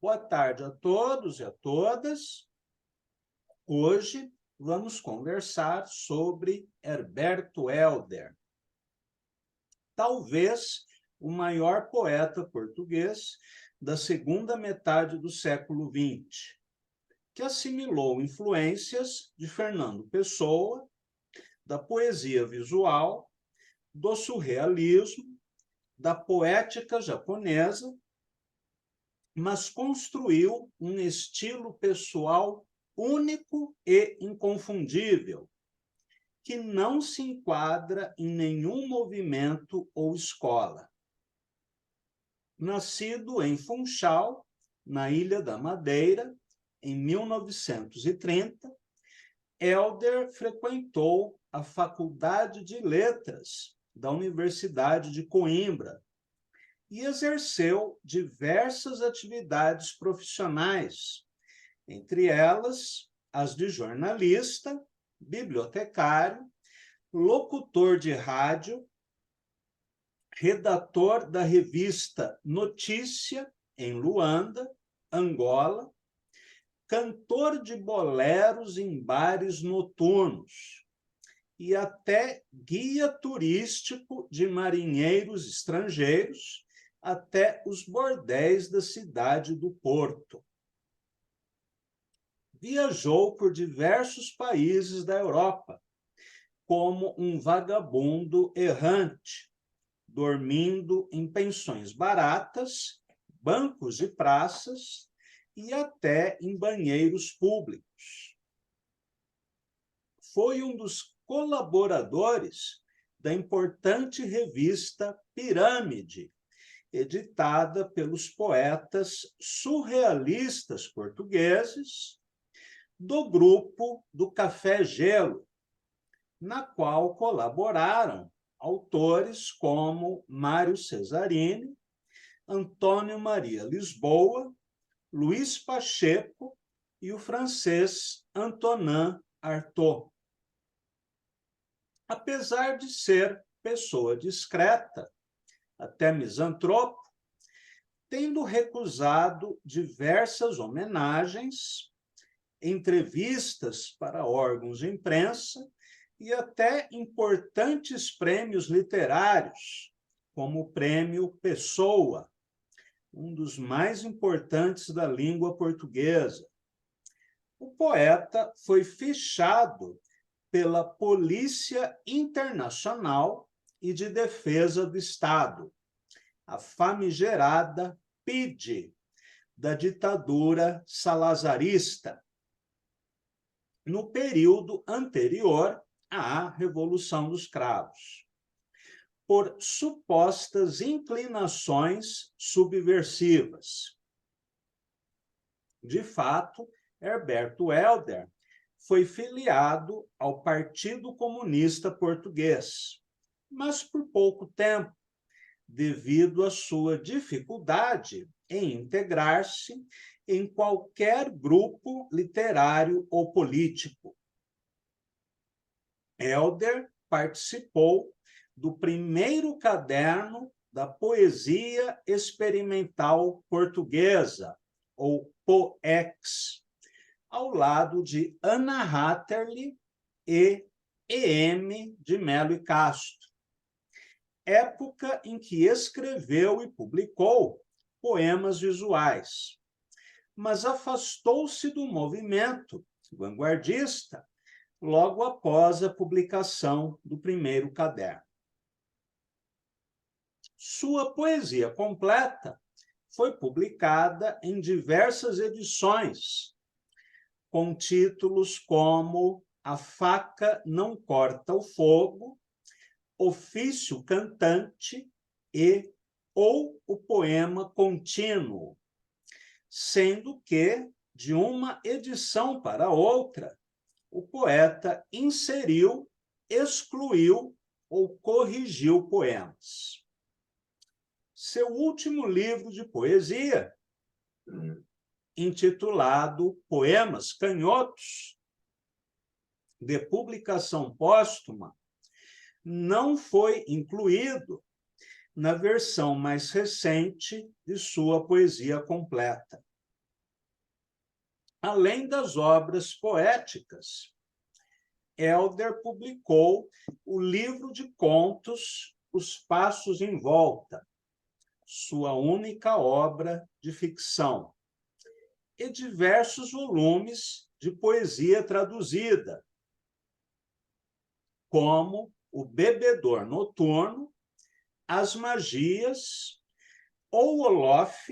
Boa tarde a todos e a todas. Hoje vamos conversar sobre Herberto Helder, talvez o maior poeta português da segunda metade do século XX, que assimilou influências de Fernando Pessoa, da poesia visual, do surrealismo, da poética japonesa, mas construiu um estilo pessoal único e inconfundível, que não se enquadra em nenhum movimento ou escola. Nascido em Funchal, na Ilha da Madeira, em 1930, Helder frequentou a Faculdade de Letras da Universidade de Coimbra e exerceu diversas atividades profissionais, entre elas as de jornalista, bibliotecário, locutor de rádio, redator da revista Notícia, em Luanda, Angola, cantor de boleros em bares noturnos e até guia turístico de marinheiros estrangeiros até os bordéis da cidade do Porto. Viajou por diversos países da Europa, como um vagabundo errante, dormindo em pensões baratas, bancos de praças e até em banheiros públicos. Foi um dos colaboradores da importante revista Pirâmide, editada pelos poetas surrealistas portugueses do grupo do Café Gelo, na qual colaboraram autores como Mário Cesarini, Antônio Maria Lisboa, Luís Pacheco e o francês Antonin Artaud. Apesar de ser pessoa discreta, até misantropo, tendo recusado diversas homenagens, entrevistas para órgãos de imprensa e até importantes prêmios literários, como o Prêmio Pessoa, um dos mais importantes da língua portuguesa. O poeta foi fichado pela Polícia Internacional e de Defesa do Estado, a famigerada PIDE, da ditadura salazarista, no período anterior à Revolução dos Cravos, por supostas inclinações subversivas. De fato, Herberto Helder foi filiado ao Partido Comunista Português, mas por pouco tempo, devido à sua dificuldade em integrar-se em qualquer grupo literário ou político. Helder participou do primeiro caderno da poesia experimental portuguesa, ou POEX, ao lado de Ana Hatterley e E.M. de Melo e Castro, época em que escreveu e publicou poemas visuais, mas afastou-se do movimento vanguardista logo após a publicação do primeiro caderno. Sua poesia completa foi publicada em diversas edições, com títulos como A Faca Não Corta o Fogo, Ofício Cantante ou o Poema Contínuo, sendo que, de uma edição para outra, o poeta inseriu, excluiu ou corrigiu poemas. Seu último livro de poesia, intitulado Poemas Canhotos, de publicação póstuma, não foi incluído na versão mais recente de sua poesia completa. Além das obras poéticas, Helder publicou o livro de contos Os Passos em Volta, sua única obra de ficção, e diversos volumes de poesia traduzida, como O Bebedor Noturno, As Magias, O Olof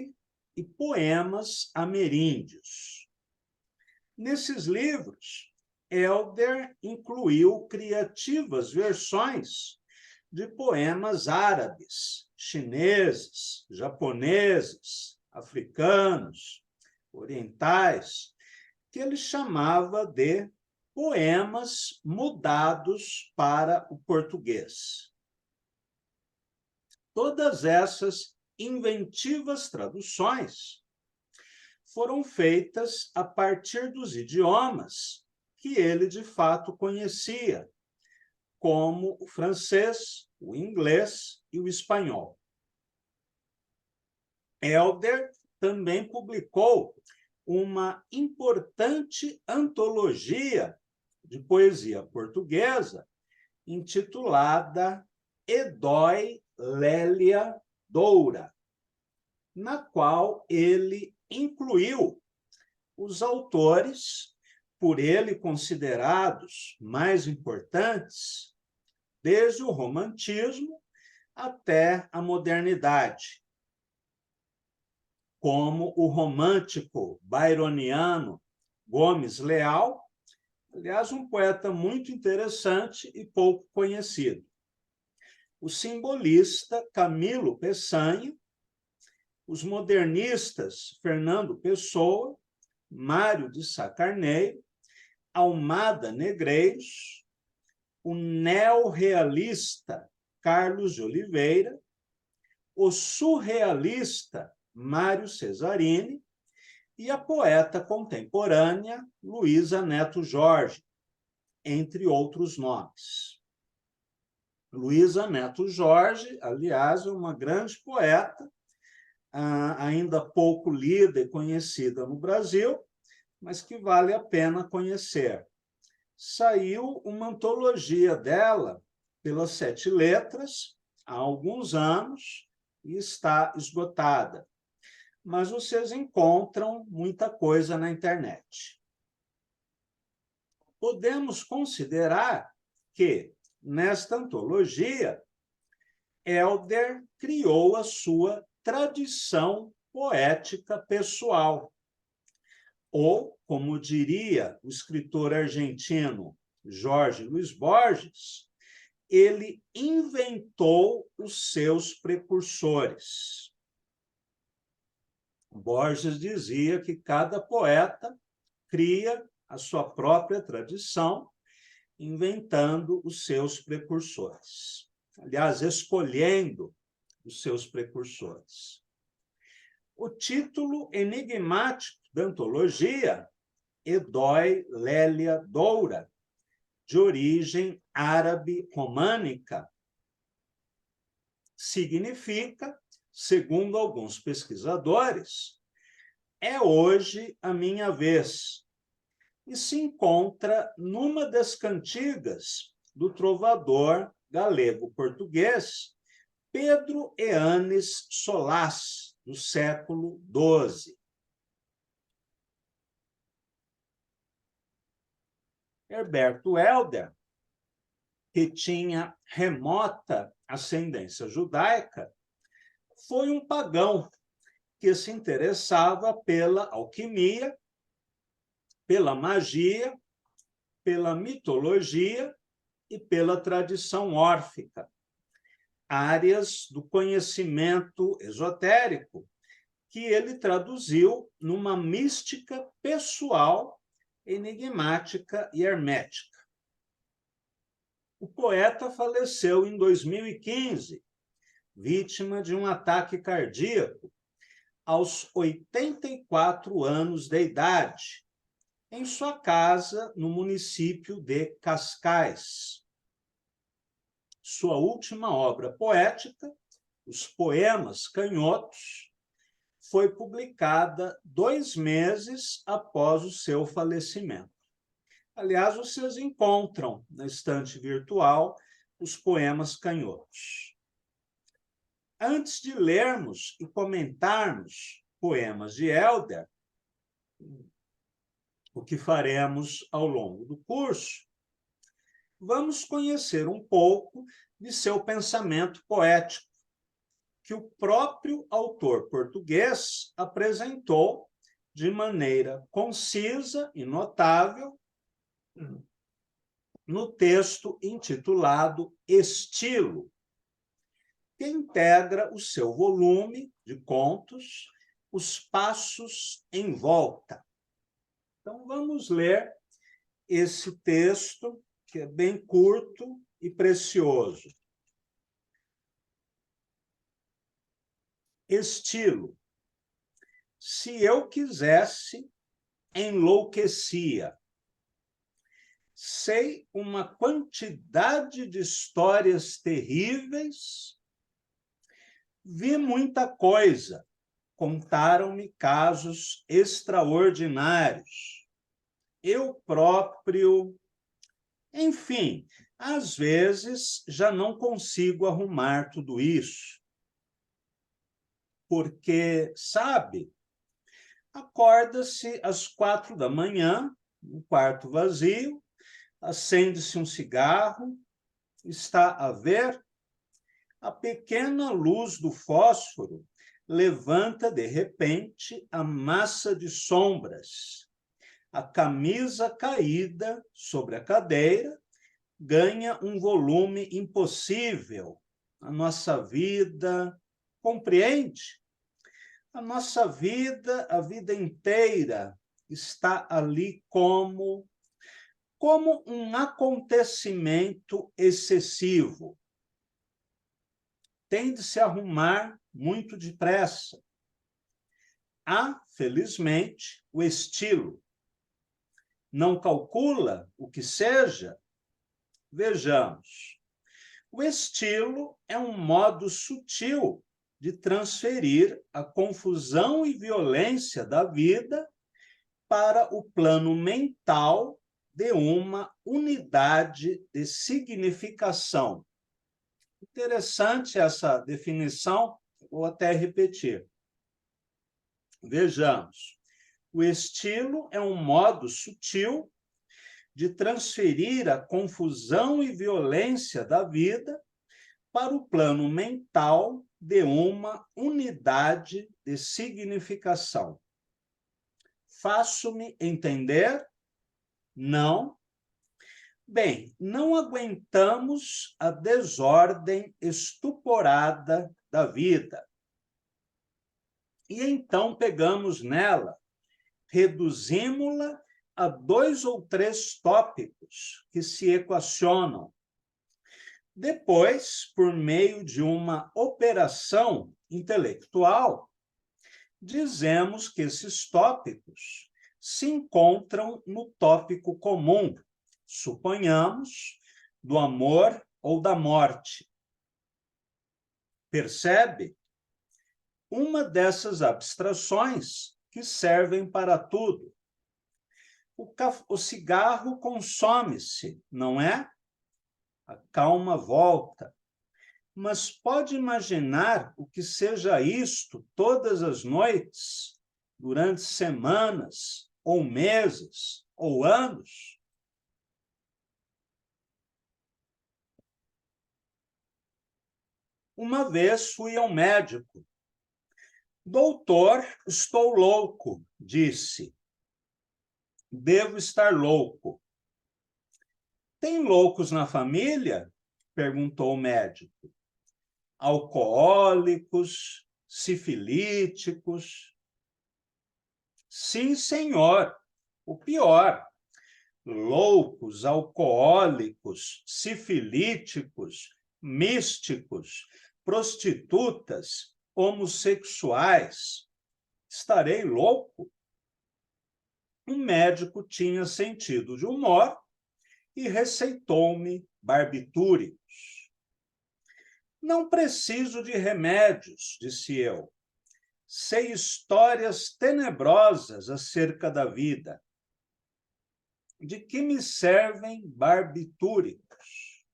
e Poemas Ameríndios. Nesses livros, Helder incluiu criativas versões de poemas árabes, chineses, japoneses, africanos, orientais, que ele chamava de poemas mudados para o português. Todas essas inventivas traduções foram feitas a partir dos idiomas que ele, de fato, conhecia, como o francês, o inglês e o espanhol. Helder também publicou uma importante antologia de poesia portuguesa intitulada Edói Lélia Doura, na qual ele incluiu os autores por ele considerados mais importantes desde o romantismo até a modernidade, como o romântico byroniano Gomes Leal, aliás, um poeta muito interessante e pouco conhecido, o simbolista Camilo Peçanha, os modernistas Fernando Pessoa, Mário de Sá Carneiro, Almada Negreiros, o neorrealista Carlos de Oliveira, o surrealista Mário Cesarini e a poeta contemporânea Luísa Neto Jorge, entre outros nomes. Luísa Neto Jorge, aliás, é uma grande poeta, ainda pouco lida e conhecida no Brasil, mas que vale a pena conhecer. Saiu uma antologia dela pelas Sete Letras há alguns anos e está esgotada. Mas vocês encontram muita coisa na internet. Podemos considerar que, nesta antologia, Helder criou a sua tradição poética pessoal, ou, como diria o escritor argentino Jorge Luis Borges, ele inventou os seus precursores. Borges dizia que cada poeta cria a sua própria tradição, inventando os seus precursores. Aliás, escolhendo os seus precursores. O título enigmático da antologia, Edói Lélia Doura, de origem árabe-românica, significa, segundo alguns pesquisadores, é hoje a minha vez, e se encontra numa das cantigas do trovador galego-português Pedro Eanes Solás, do século XII. Herberto Helder, que tinha remota ascendência judaica, foi um pagão que se interessava pela alquimia, pela magia, pela mitologia e pela tradição órfica, áreas do conhecimento esotérico que ele traduziu numa mística pessoal, enigmática e hermética. O poeta faleceu em 2015, vítima de um ataque cardíaco, aos 84 anos de idade, em sua casa no município de Cascais. Sua última obra poética, Os Poemas Canhotos, foi publicada 2 meses após o seu falecimento. Aliás, vocês encontram na estante virtual os poemas canhotos. Antes de lermos e comentarmos poemas de Helder, o que faremos ao longo do curso, vamos conhecer um pouco de seu pensamento poético, que o próprio autor português apresentou de maneira concisa e notável no texto intitulado Estilo, que integra o seu volume de contos, Os Passos em Volta. Então, vamos ler esse texto, que é bem curto e precioso. Estilo. Se eu quisesse, enlouquecia. Sei uma quantidade de histórias terríveis. Vi muita coisa. Contaram-me casos extraordinários. Eu próprio... Enfim, às vezes já não consigo arrumar tudo isso. Porque, sabe, acorda-se às 4 da manhã, no quarto vazio, acende-se um cigarro, está a ver? A pequena luz do fósforo levanta, de repente, a massa de sombras. A camisa caída sobre a cadeira ganha um volume impossível. A nossa vida, compreende? A nossa vida, a vida inteira, está ali como um acontecimento excessivo. Tem de se arrumar muito depressa. Há, felizmente, o estilo. Não calcula o que seja? Vejamos. O estilo é um modo sutil de transferir a confusão e violência da vida para o plano mental de uma unidade de significação. Interessante essa definição, vou até repetir. Vejamos. O estilo é um modo sutil de transferir a confusão e violência da vida para o plano mental de uma unidade de significação. Faço-me entender? Não? Bem, não aguentamos a desordem estuporada da vida. E então pegamos nela, reduzimos-la a 2 ou 3 tópicos que se equacionam. Depois, por meio de uma operação intelectual, dizemos que esses tópicos se encontram no tópico comum, suponhamos, do amor ou da morte. Percebe? Uma dessas abstrações que servem para tudo. O cigarro consome-se, não é? A calma volta. Mas pode imaginar o que seja isto todas as noites, durante semanas, ou meses, ou anos? Uma vez fui ao médico. Doutor, estou louco, disse. Devo estar louco. Tem loucos na família? Perguntou o médico. Alcoólicos, sifilíticos. Sim, senhor. O pior. Loucos, alcoólicos, sifilíticos, místicos, prostitutas, homossexuais. Estarei louco? O médico tinha sentido de humor e receitou-me barbitúricos. Não preciso de remédios, disse eu. sei histórias tenebrosas acerca da vida. De que me servem barbitúricos?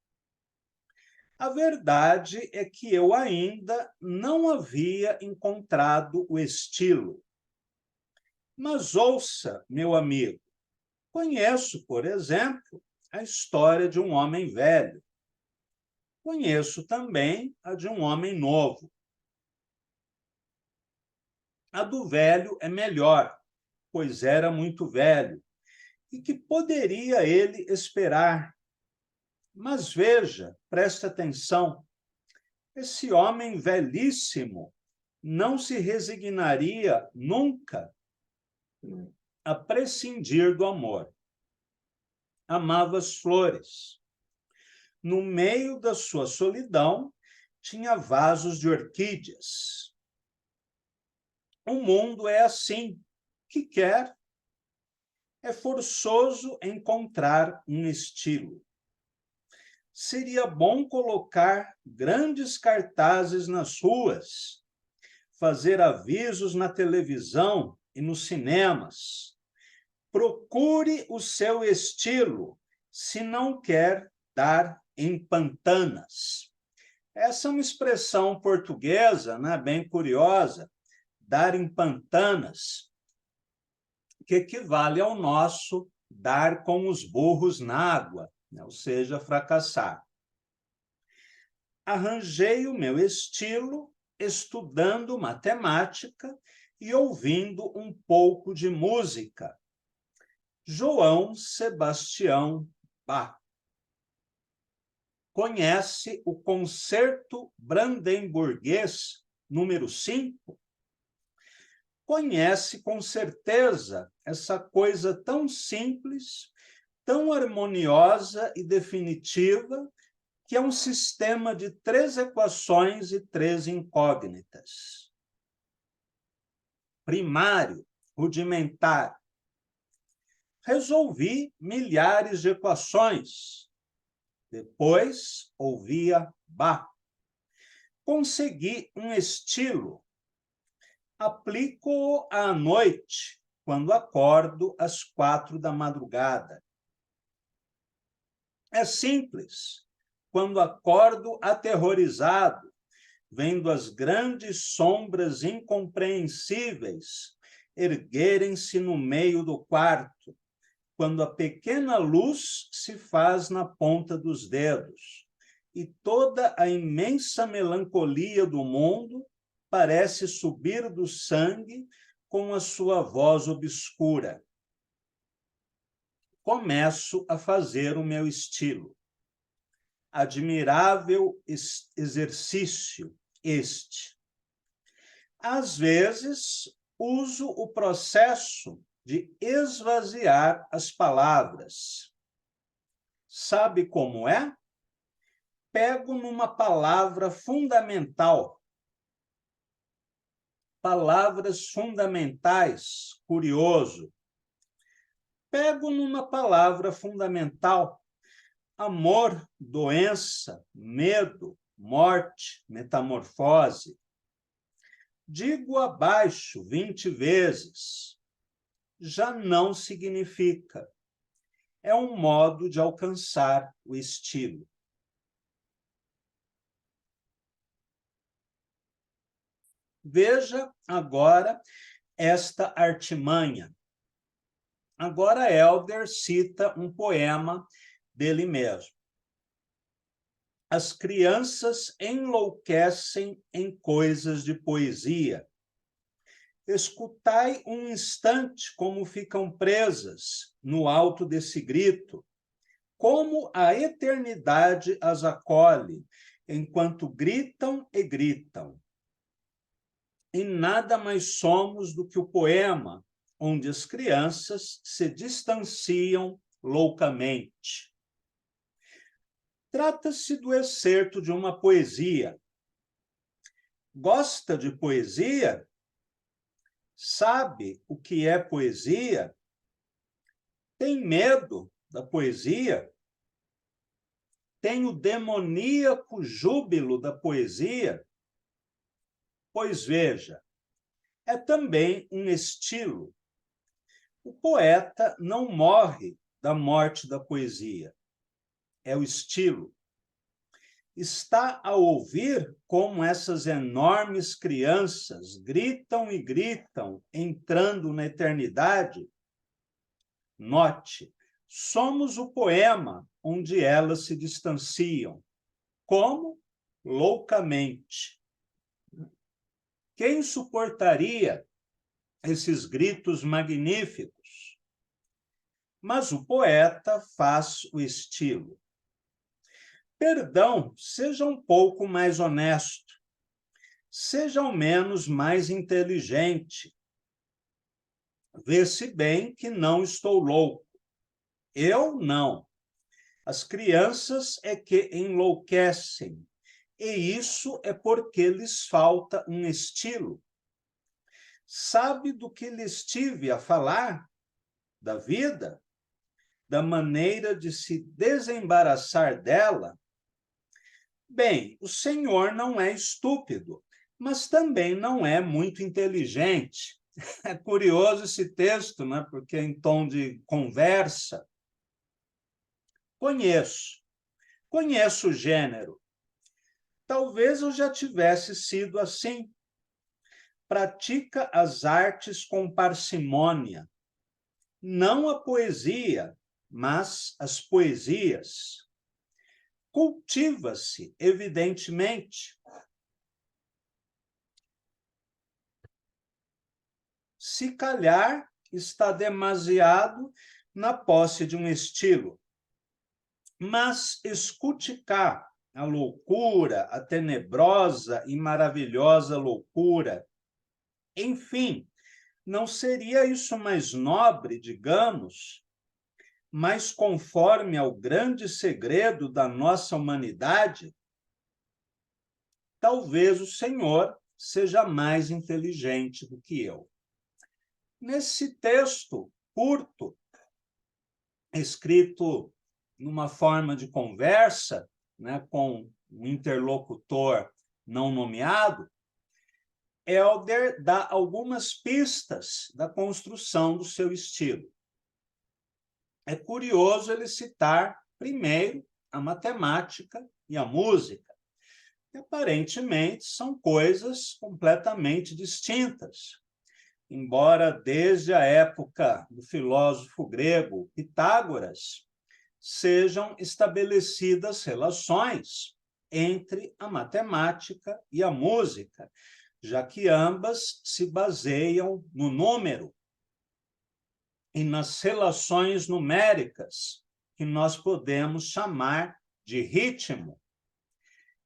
A verdade é que eu ainda não havia encontrado o estilo. Mas ouça, meu amigo, conheço, por exemplo, a história de um homem velho. Conheço também a de um homem novo. A do velho é melhor, pois era muito velho. E que poderia ele esperar? Mas veja, preste atenção, esse homem velhíssimo não se resignaria nunca a prescindir do amor. Amava as flores. No meio da sua solidão, tinha vasos de orquídeas. O mundo é assim, que quer. É forçoso encontrar um estilo. Seria bom colocar grandes cartazes nas ruas, fazer avisos na televisão e nos cinemas. Procure o seu estilo, se não quer dar em pantanas. Essa é uma expressão portuguesa, né, bem curiosa, dar em pantanas, que equivale ao nosso dar com os burros na água, né, ou seja, fracassar. Arranjei o meu estilo estudando matemática e ouvindo um pouco de música. João Sebastião Bach. Conhece o Concerto Brandemburguês número 5? Conhece com certeza essa coisa tão simples, tão harmoniosa e definitiva, que é um sistema de 3 equações e 3 incógnitas. Primário, rudimentar. Resolvi milhares de equações. Depois, ouvia Bach. Consegui um estilo. Aplico-o à noite, quando acordo às 4 da madrugada. É simples. Quando acordo aterrorizado, vendo as grandes sombras incompreensíveis erguerem-se no meio do quarto, quando a pequena luz se faz na ponta dos dedos e toda a imensa melancolia do mundo parece subir do sangue com a sua voz obscura. Começo a fazer o meu estilo. Admirável exercício este. Às vezes, uso o processo de esvaziar as palavras. Sabe como é? Pego numa palavra fundamental. Palavras fundamentais, curioso. Pego numa palavra fundamental. Amor, doença, medo, morte, metamorfose. Digo abaixo 20 vezes. Já não significa. É um modo de alcançar o estilo. Veja agora esta artimanha. Agora Helder cita um poema dele mesmo. As crianças enlouquecem em coisas de poesia. Escutai um instante como ficam presas no alto desse grito, como a eternidade as acolhe, enquanto gritam e gritam. E nada mais somos do que o poema, onde as crianças se distanciam loucamente. Trata-se do excerto de uma poesia. Gosta de poesia? Sabe o que é poesia? Tem medo da poesia? Tem o demoníaco júbilo da poesia? Pois veja, é também um estilo. O poeta não morre da morte da poesia, é o estilo. Está a ouvir como essas enormes crianças gritam e gritam, entrando na eternidade? Note, somos o poema onde elas se distanciam. Como? Loucamente. Quem suportaria esses gritos magníficos? Mas o poeta faz o estilo. Perdão, seja um pouco mais honesto. Seja ao menos mais inteligente. Vê-se bem que não estou louco. Eu não. As crianças é que enlouquecem. E isso é porque lhes falta um estilo. Sabe do que lhe estive a falar? Da vida? Da maneira de se desembaraçar dela? Bem, o senhor não é estúpido, mas também não é muito inteligente. É curioso esse texto, né? Porque é em tom de conversa. Conheço o gênero. Talvez eu já tivesse sido assim. Pratica as artes com parcimônia, não a poesia, mas as poesias. Cultiva-se, evidentemente. Se calhar está demasiado na posse de um estilo. Mas escute cá a loucura, a tenebrosa e maravilhosa loucura. Enfim, não seria isso mais nobre, digamos, mais conforme ao grande segredo da nossa humanidade? Talvez o Senhor seja mais inteligente do que eu. Nesse texto curto, escrito numa forma de conversa, né, com um interlocutor não nomeado, Helder dá algumas pistas da construção do seu estilo. É curioso ele citar, primeiro, a matemática e a música, que aparentemente são coisas completamente distintas. Embora desde a época do filósofo grego Pitágoras sejam estabelecidas relações entre a matemática e a música, já que ambas se baseiam no número e nas relações numéricas, que nós podemos chamar de ritmo,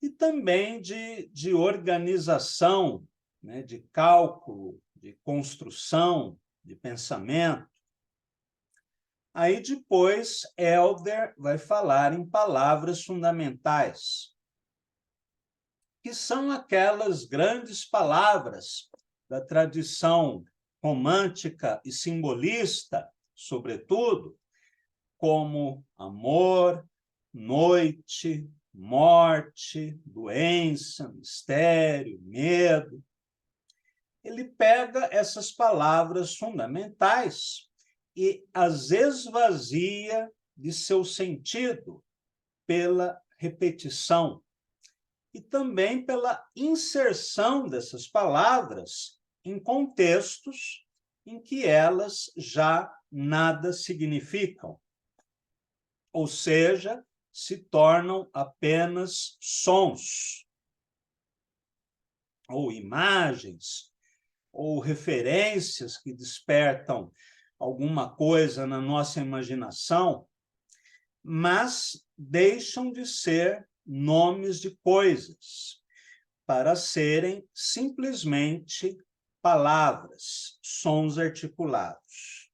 e também de organização, né, de cálculo, de construção, de pensamento. Aí depois, Helder vai falar em palavras fundamentais, que são aquelas grandes palavras da tradição romântica e simbolista, sobretudo, como amor, noite, morte, doença, mistério, medo. Ele pega essas palavras fundamentais e as esvazia de seu sentido pela repetição e também pela inserção dessas palavras em contextos em que elas já nada significam, ou seja, se tornam apenas sons, ou imagens, ou referências que despertam alguma coisa na nossa imaginação, mas deixam de ser nomes de coisas, para serem simplesmente palavras, sons articulados.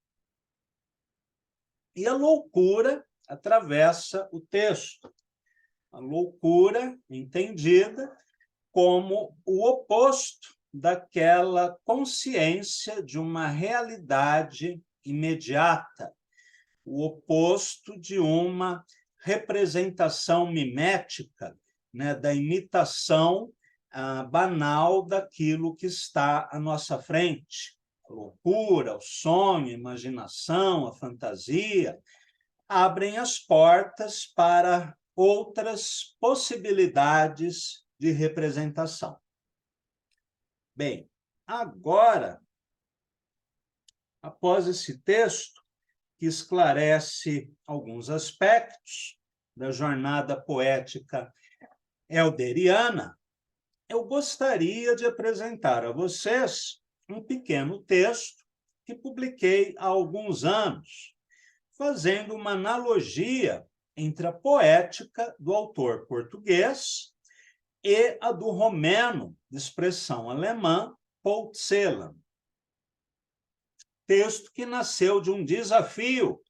E a loucura atravessa o texto. A loucura entendida como o oposto daquela consciência de uma realidade imediata, o oposto de uma representação mimética, né, da imitação banal daquilo que está à nossa frente. A loucura, o sonho, a imaginação, a fantasia abrem as portas para outras possibilidades de representação. Bem, agora, após esse texto, que esclarece alguns aspectos da jornada poética elderiana, eu gostaria de apresentar a vocês um pequeno texto que publiquei há alguns anos, fazendo uma analogia entre a poética do autor português e a do romeno, de expressão alemã, Paul Celan. Texto que nasceu de um desafio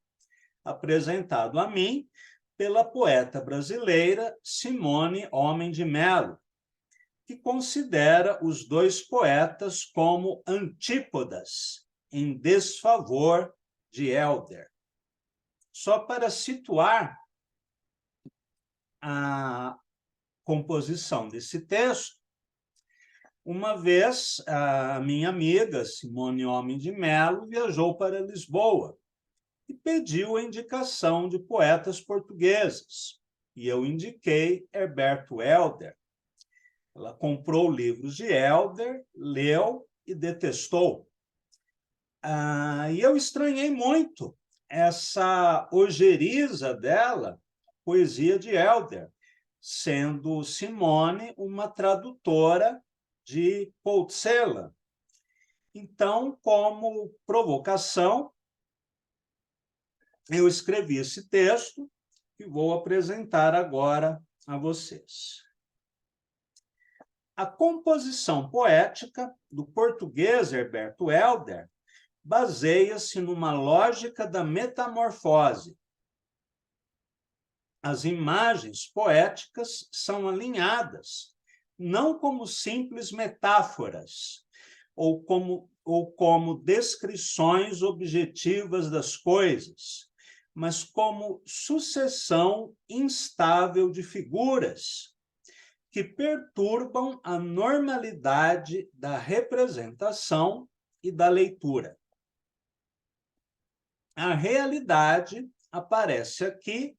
apresentado a mim pela poeta brasileira Simone Homem de Melo, que considera os dois poetas como antípodas em desfavor de Helder. Só para situar a composição desse texto, uma vez a minha amiga Simone Homem de Melo viajou para Lisboa e pediu a indicação de poetas portugueses, e eu indiquei Herberto Helder. Ela comprou livros de Helder, leu e detestou. E eu estranhei muito essa ojeriza dela, poesia de Helder, sendo Simone uma tradutora de Paul Celan. Então, como provocação, eu escrevi esse texto que vou apresentar agora a vocês. A composição poética do português Herberto Helder baseia-se numa lógica da metamorfose. As imagens poéticas são alinhadas, não como simples metáforas, ou como descrições objetivas das coisas, mas como sucessão instável de figuras que perturbam a normalidade da representação e da leitura. A realidade aparece aqui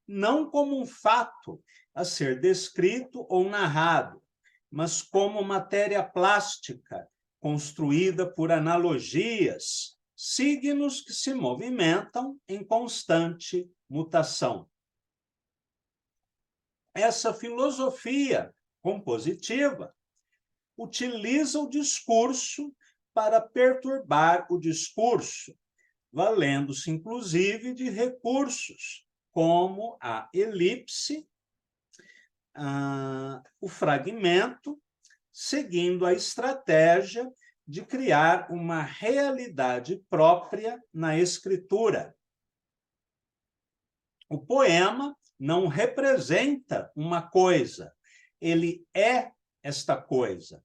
não como um fato a ser descrito ou narrado, mas como matéria plástica, construída por analogias, signos que se movimentam em constante mutação. Essa filosofia compositiva utiliza o discurso para perturbar o discurso, valendo-se, inclusive, de recursos como a elipse, o fragmento, seguindo a estratégia de criar uma realidade própria na escritura. O poema não representa uma coisa, ele é esta coisa.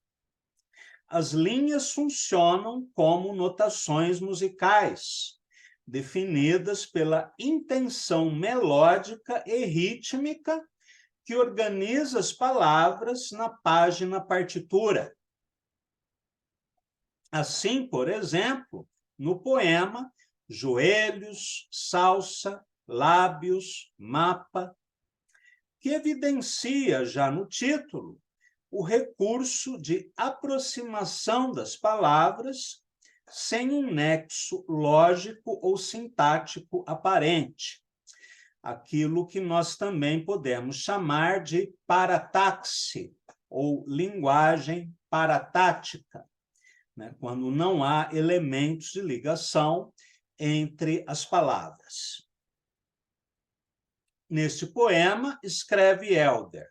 As linhas funcionam como notações musicais, definidas pela intenção melódica e rítmica que organiza as palavras na página partitura. Assim, por exemplo, no poema Joelhos, Salsa, Lábios, Mapa, que evidencia já no título o recurso de aproximação das palavras sem um nexo lógico ou sintático aparente, aquilo que nós também podemos chamar de parataxe, ou linguagem paratática, né? Quando não há elementos de ligação entre as palavras. Neste poema, escreve Helder: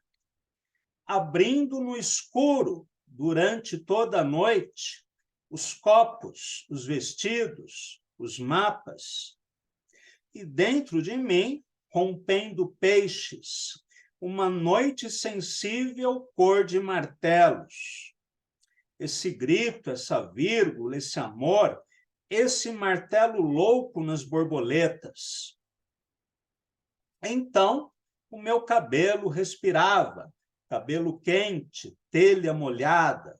abrindo no escuro, durante toda a noite, os copos, os vestidos, os mapas, e dentro de mim, rompendo peixes, uma noite sensível cor de martelos. Esse grito, essa vírgula, esse amor, esse martelo louco nas borboletas. Então, o meu cabelo respirava, cabelo quente, telha molhada,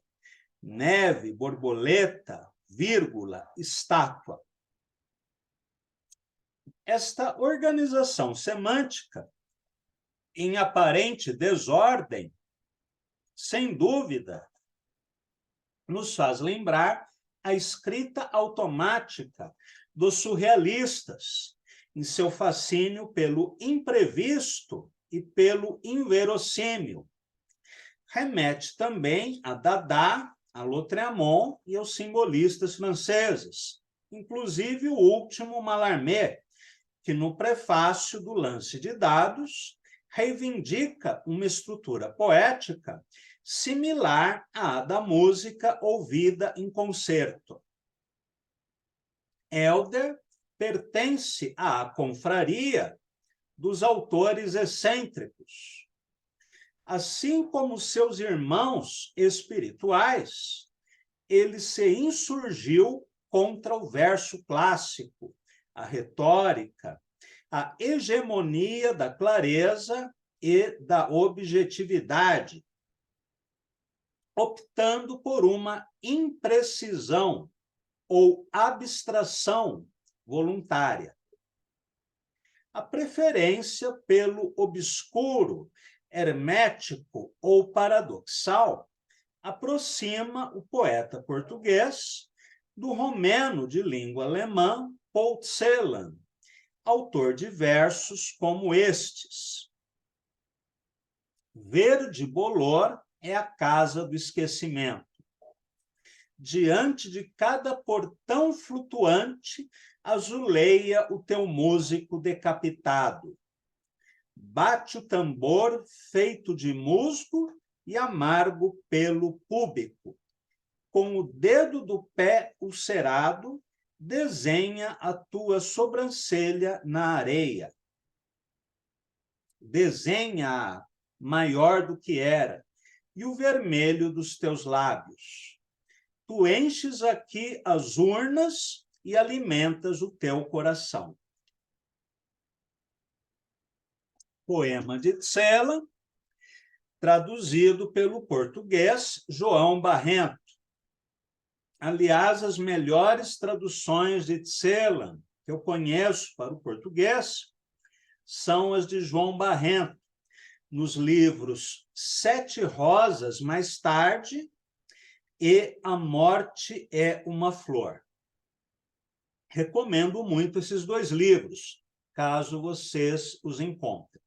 neve, borboleta, vírgula, estátua. Esta organização semântica, em aparente desordem, sem dúvida, nos faz lembrar a escrita automática dos surrealistas, em seu fascínio pelo imprevisto e pelo inverossímil. Remete também a Dada, a Lautréamont e aos simbolistas franceses, inclusive o último Mallarmé, que no prefácio do Lance de Dados reivindica uma estrutura poética similar à da música ouvida em concerto. Helder pertence à confraria dos autores excêntricos. Assim como seus irmãos espirituais, ele se insurgiu contra o verso clássico, a retórica, a hegemonia da clareza e da objetividade, optando por uma imprecisão ou abstração voluntária. A preferência pelo obscuro, hermético ou paradoxal aproxima o poeta português do romeno de língua alemã Paul Celan, autor de versos como estes: Verde bolor é a casa do esquecimento. Diante de cada portão flutuante, azuleia o teu músico decapitado. Bate o tambor feito de musgo e amargo pelo púbico. Com o dedo do pé ulcerado, desenha a tua sobrancelha na areia. Desenha-a maior do que era, e o vermelho dos teus lábios. Tu enches aqui as urnas e alimentas o teu coração. Poema de Celan, traduzido pelo português João Barrento. Aliás, as melhores traduções de Celan que eu conheço para o português são as de João Barrento, nos livros Sete Rosas Mais Tarde e A Morte é uma Flor. Recomendo muito esses dois livros, caso vocês os encontrem.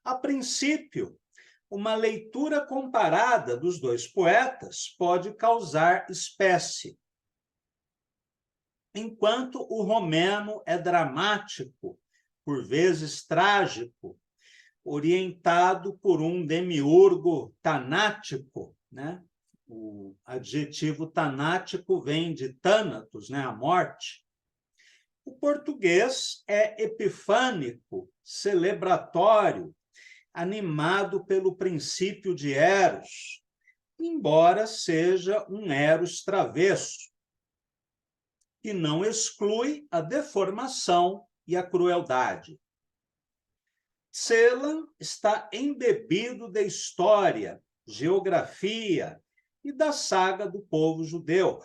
A princípio, uma leitura comparada dos dois poetas pode causar espécie. Enquanto o romeno é dramático, por vezes trágico, orientado por um demiurgo tanático, né? O adjetivo tanático vem de Thanatos, né? A morte. O português é epifânico, celebratório, animado pelo princípio de Eros, embora seja um Eros travesso, que não exclui a deformação e a crueldade. Celan está embebido de história, geografia e da saga do povo judeu,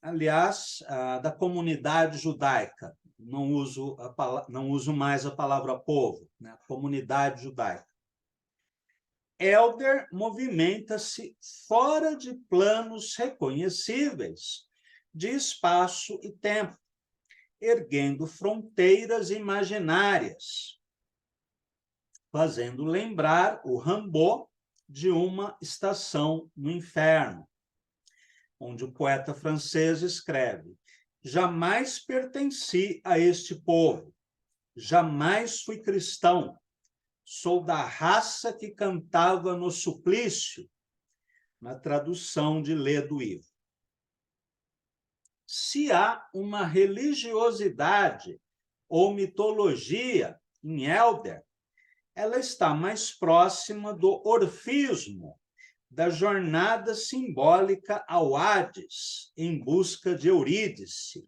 aliás, da comunidade judaica. Não uso mais a palavra povo, né? Comunidade judaica. Helder movimenta-se fora de planos reconhecíveis de espaço e tempo, erguendo fronteiras imaginárias, fazendo lembrar o Rimbaud de uma estação no inferno, onde o poeta francês escreve: jamais pertenci a este povo, jamais fui cristão, sou da raça que cantava no suplício, na tradução de Leduivo. Se há uma religiosidade ou mitologia em Helder, ela está mais próxima do orfismo, da jornada simbólica ao Hades, em busca de Eurídice.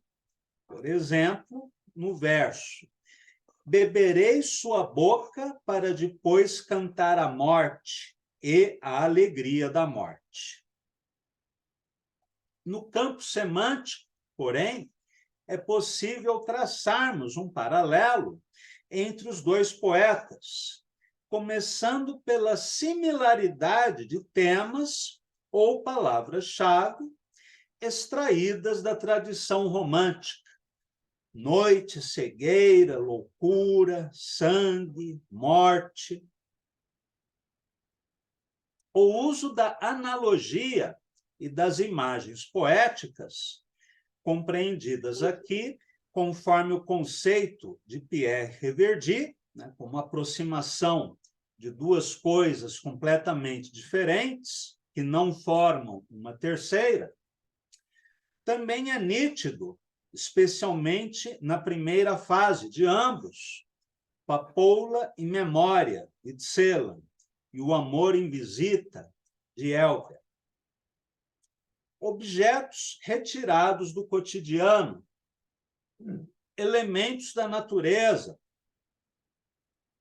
Por exemplo, no verso: beberei sua boca para depois cantar a morte e a alegria da morte. No campo semântico, porém, é possível traçarmos um paralelo entre os dois poetas, começando pela similaridade de temas ou palavras-chave extraídas da tradição romântica. Noite, cegueira, loucura, sangue, morte. O uso da analogia e das imagens poéticas, compreendidas aqui conforme o conceito de Pierre Reverdy, como aproximação de duas coisas completamente diferentes, que não formam uma terceira, também é nítido, especialmente na primeira fase de ambos, Papoula e Memória, de Celan, e O Amor em Visita, de Elber. Objetos retirados do cotidiano, elementos da natureza,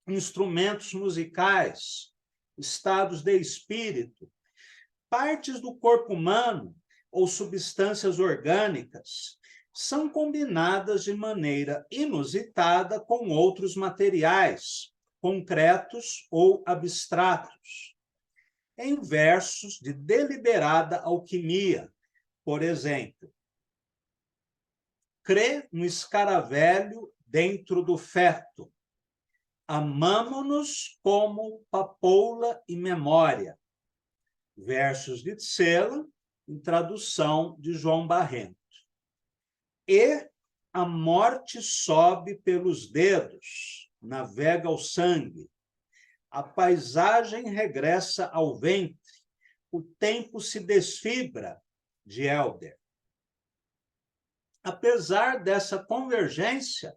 instrumentos musicais, estados de espírito, partes do corpo humano ou substâncias orgânicas são combinadas de maneira inusitada com outros materiais, concretos ou abstratos, em versos de deliberada alquimia. Por exemplo, crê no escaravelho dentro do feto. Amamo-nos como papoula e memória. Versos de Celan, em tradução de João Barrento. E a morte sobe pelos dedos, navega o sangue. A paisagem regressa ao ventre. O tempo se desfibra, de Elber. Apesar dessa convergência,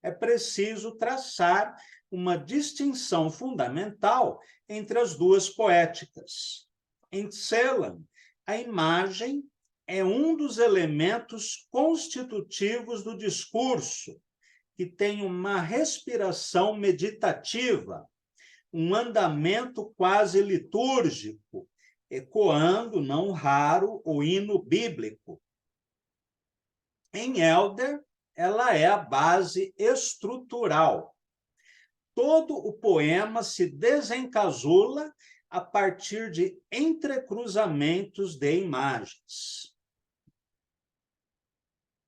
é preciso traçar uma distinção fundamental entre as duas poéticas. Em Celan, a imagem é um dos elementos constitutivos do discurso, que tem uma respiração meditativa, um andamento quase litúrgico, ecoando, não raro, o hino bíblico. Em Elber, ela é a base estrutural. Todo o poema se desencasula a partir de entrecruzamentos de imagens.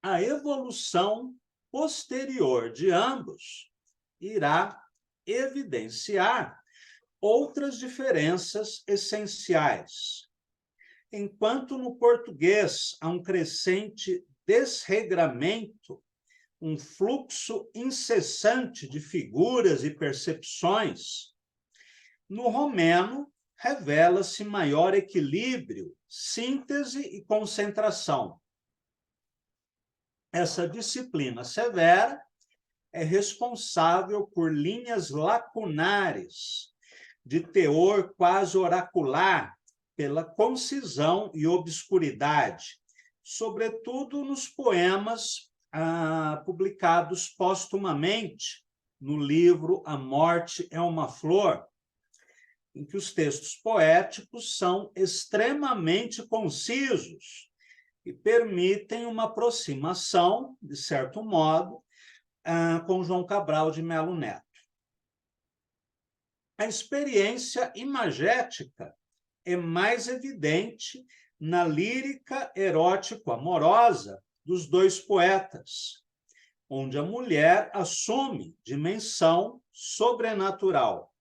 A evolução posterior de ambos irá evidenciar outras diferenças essenciais. Enquanto no português há um crescente desregramento, um fluxo incessante de figuras e percepções, no romeno revela-se maior equilíbrio, síntese e concentração. Essa disciplina severa é responsável por linhas lacunares, de teor quase oracular, pela concisão e obscuridade, sobretudo nos poemas publicados póstumamente no livro A Morte é uma Flor, em que os textos poéticos são extremamente concisos e permitem uma aproximação, de certo modo, com João Cabral de Melo Neto. A experiência imagética é mais evidente na lírica erótico-amorosa dos dois poetas, onde a mulher assume dimensão sobrenatural.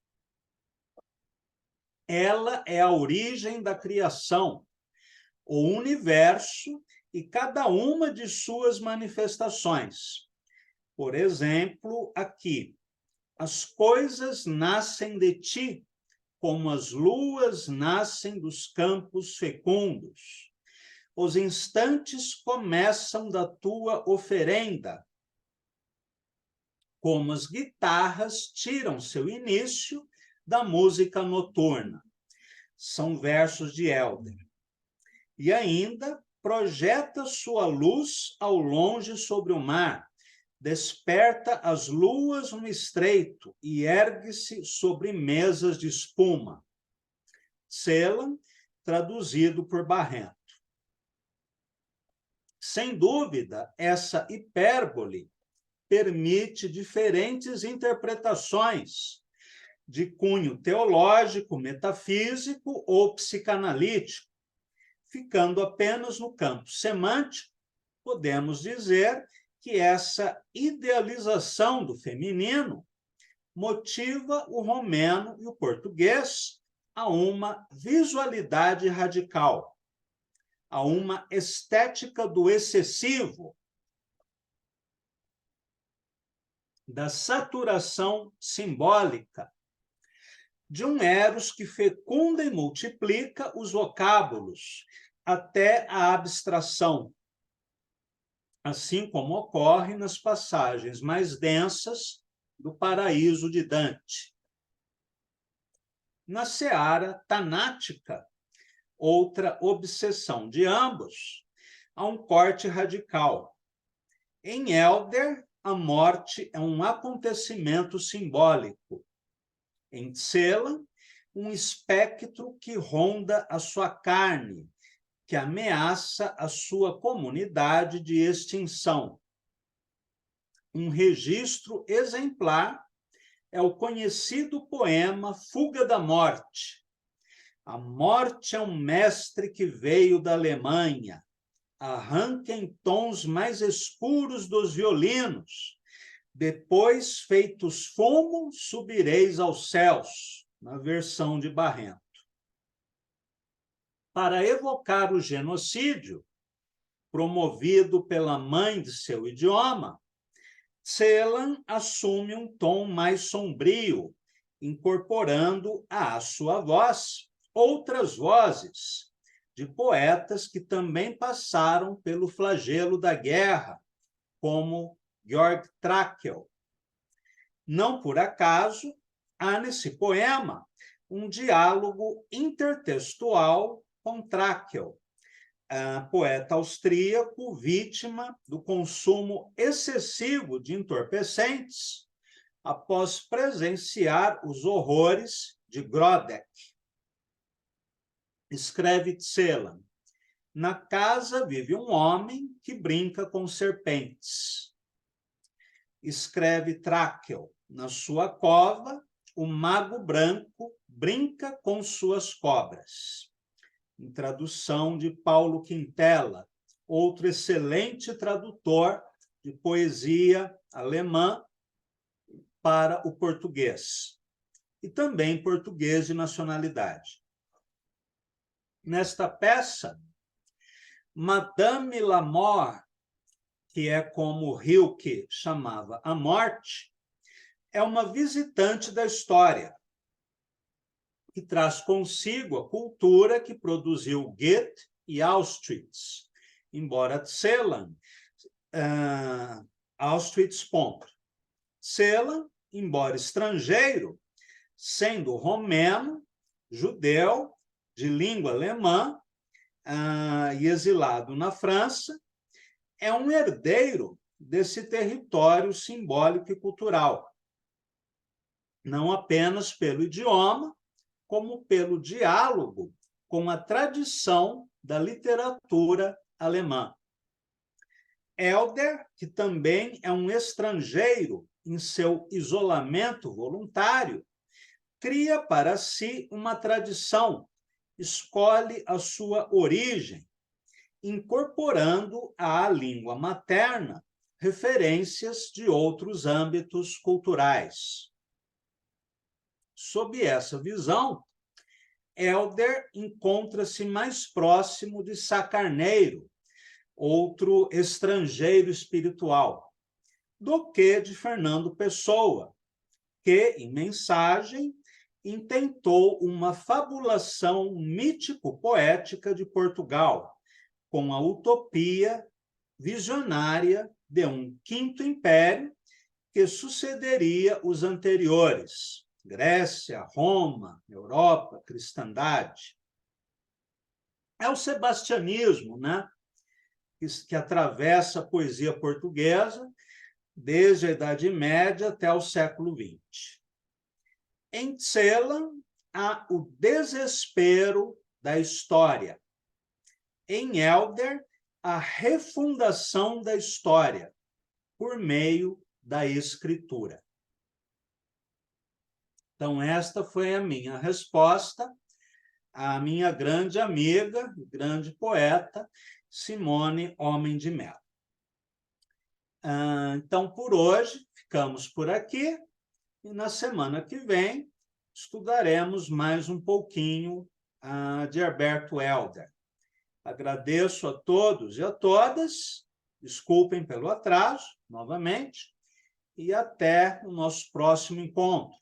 Ela é a origem da criação, o universo e cada uma de suas manifestações. Por exemplo, aqui, as coisas nascem de ti, como as luas nascem dos campos fecundos. Os instantes começam da tua oferenda, como as guitarras tiram seu início da música noturna. São versos de Elber. E ainda projeta sua luz ao longe sobre o mar, desperta as luas no estreito e ergue-se sobre mesas de espuma. Celan, traduzido por Barrento. Sem dúvida, essa hipérbole permite diferentes interpretações de cunho teológico, metafísico ou psicanalítico. Ficando apenas no campo semântico, podemos dizer que essa idealização do feminino motiva o romeno e o português a uma visualidade radical, a uma estética do excessivo, da saturação simbólica, de um eros que fecunda e multiplica os vocábulos até a abstração, assim como ocorre nas passagens mais densas do Paraíso de Dante. Na seara tanática, outra obsessão de ambos, há um corte radical. Em Helder, a morte é um acontecimento simbólico. Em Celan, um espectro que ronda a sua carne, que ameaça a sua comunidade de extinção. Um registro exemplar é o conhecido poema Fuga da Morte. A morte é um mestre que veio da Alemanha. Arranca em tons mais escuros dos violinos. Depois, feitos fumo, subireis aos céus, na versão de Barrento. Para evocar o genocídio, promovido pela mãe de seu idioma, Celan assume um tom mais sombrio, incorporando à sua voz outras vozes de poetas que também passaram pelo flagelo da guerra, como Georg Trakl. Não por acaso, há nesse poema um diálogo intertextual com Trakl, poeta austríaco vítima do consumo excessivo de entorpecentes após presenciar os horrores de Grodeck. Escreve Celan: na casa vive um homem que brinca com serpentes. Escreve Trakl: na sua cova, o mago branco brinca com suas cobras. Em tradução de Paulo Quintela, outro excelente tradutor de poesia alemã para o português, e também português de nacionalidade. Nesta peça, Madame Lamort, que é como Rilke chamava a morte, é uma visitante da história, que traz consigo a cultura que produziu Goethe e Auschwitz, embora Celan, Auschwitz, ponto. Celan, embora estrangeiro, sendo romeno, judeu, de língua alemã e exilado na França, é um herdeiro desse território simbólico e cultural, não apenas pelo idioma, como pelo diálogo com a tradição da literatura alemã. Helder, que também é um estrangeiro em seu isolamento voluntário, cria para si uma tradição, escolhe a sua origem, incorporando à língua materna referências de outros âmbitos culturais. Sob essa visão, Helder encontra-se mais próximo de Sá Carneiro, outro estrangeiro espiritual, do que de Fernando Pessoa, que, em Mensagem, intentou uma fabulação mítico-poética de Portugal, com a utopia visionária de um quinto império que sucederia os anteriores: Grécia, Roma, Europa, cristandade. É o sebastianismo, né, que atravessa a poesia portuguesa desde a Idade Média até o século XX. Em Celan, há o desespero da história. Em Helder, a refundação da história por meio da escritura. Então, esta foi a minha resposta à minha grande amiga, grande poeta, Simone Homem de Mello. Então, por hoje, ficamos por aqui, e na semana que vem estudaremos mais um pouquinho de Herbert Helder. Agradeço a todos e a todas, desculpem pelo atraso, novamente, e até o nosso próximo encontro.